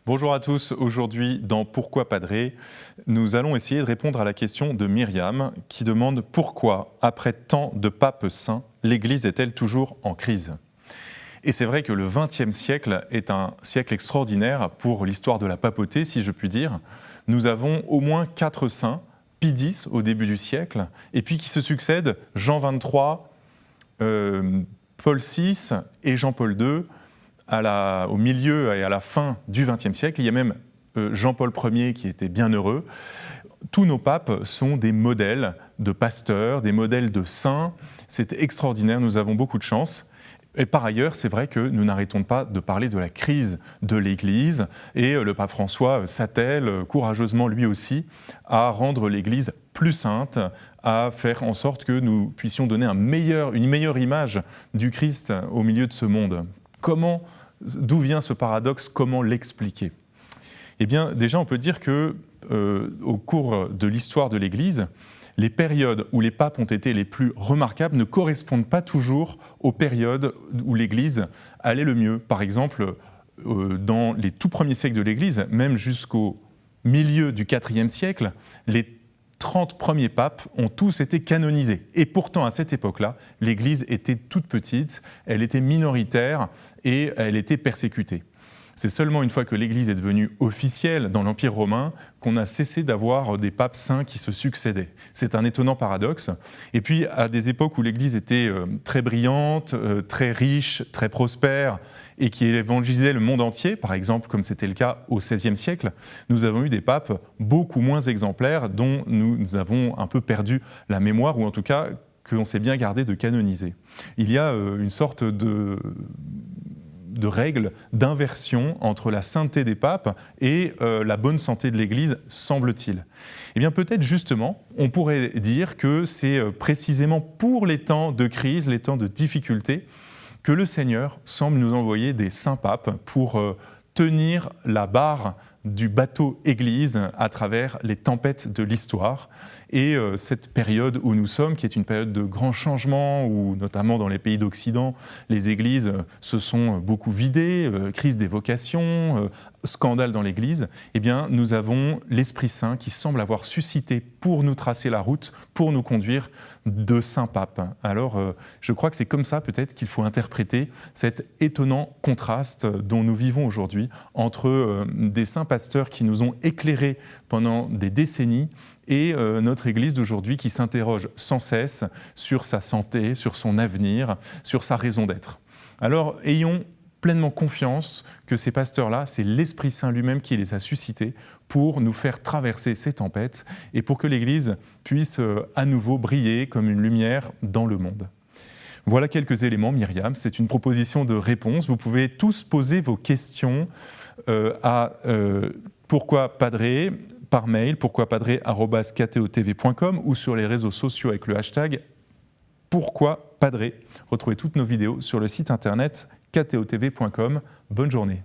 Bonjour à tous, aujourd'hui dans Pourquoi Padré, nous allons essayer de répondre à la question de Myriam qui demande pourquoi, après tant de papes saints, l'Église est-elle toujours en crise ? Et c'est vrai que le XXe siècle est un siècle extraordinaire pour l'histoire de la papauté, si je puis dire. Nous avons au moins 4 saints, Pie X au début du siècle, et puis qui se succèdent Jean XXIII, Paul VI et Jean-Paul II, au milieu et à la fin du XXe siècle. Il y a même Jean-Paul Ier qui était bien heureux. Tous nos papes sont des modèles de pasteurs, des modèles de saints. C'est extraordinaire, nous avons beaucoup de chance. Et par ailleurs, c'est vrai que nous n'arrêtons pas de parler de la crise de l'Église et le pape François s'attelle courageusement lui aussi à rendre l'Église plus sainte, à faire en sorte que nous puissions donner une meilleure image du Christ au milieu de ce monde. D'où vient ce paradoxe ? Comment l'expliquer ? Eh bien, déjà, on peut dire que au cours de l'histoire de l'Église, les périodes où les papes ont été les plus remarquables ne correspondent pas toujours aux périodes où l'Église allait le mieux. Par exemple, dans les tout premiers siècles de l'Église, même jusqu'au milieu du IVe siècle, les 30 premiers papes ont tous été canonisés. Et pourtant, à cette époque-là, l'Église était toute petite, elle était minoritaire et elle était persécutée. C'est seulement une fois que l'Église est devenue officielle dans l'Empire romain qu'on a cessé d'avoir des papes saints qui se succédaient. C'est un étonnant paradoxe. Et puis, à des époques où l'Église était très brillante, très riche, très prospère, et qui évangélisait le monde entier, par exemple, comme c'était le cas au XVIe siècle, nous avons eu des papes beaucoup moins exemplaires dont nous avons un peu perdu la mémoire, ou en tout cas qu'on s'est bien gardé de canoniser. Il y a une sorte de règles d'inversion entre la sainteté des papes et la bonne santé de l'Église, semble-t-il. Eh bien, peut-être justement, on pourrait dire que c'est précisément pour les temps de crise, les temps de difficulté, que le Seigneur semble nous envoyer des saints papes pour tenir la barre du bateau Église à travers les tempêtes de l'histoire. Et cette période où nous sommes, qui est une période de grands changements, où notamment dans les pays d'Occident, les églises se sont beaucoup vidées, crise des vocations, scandale dans l'Église, eh bien, nous avons l'Esprit Saint qui semble avoir suscité pour nous tracer la route, pour nous conduire de saints papes. Alors, je crois que c'est comme ça peut-être qu'il faut interpréter cet étonnant contraste dont nous vivons aujourd'hui entre des saints pasteurs qui nous ont éclairés pendant des décennies et notre Église d'aujourd'hui qui s'interroge sans cesse sur sa santé, sur son avenir, sur sa raison d'être. Alors, ayons pleinement confiance que ces pasteurs-là, c'est l'Esprit Saint lui-même qui les a suscités pour nous faire traverser ces tempêtes et pour que l'Église puisse à nouveau briller comme une lumière dans le monde. Voilà quelques éléments, Myriam. C'est une proposition de réponse. Vous pouvez tous poser vos questions à Pourquoi Padré par mail, pourquoipadré@ktotv.com ou sur les réseaux sociaux avec le hashtag Pourquoi Padré. Retrouvez toutes nos vidéos sur le site internet ktotv.com. Bonne journée.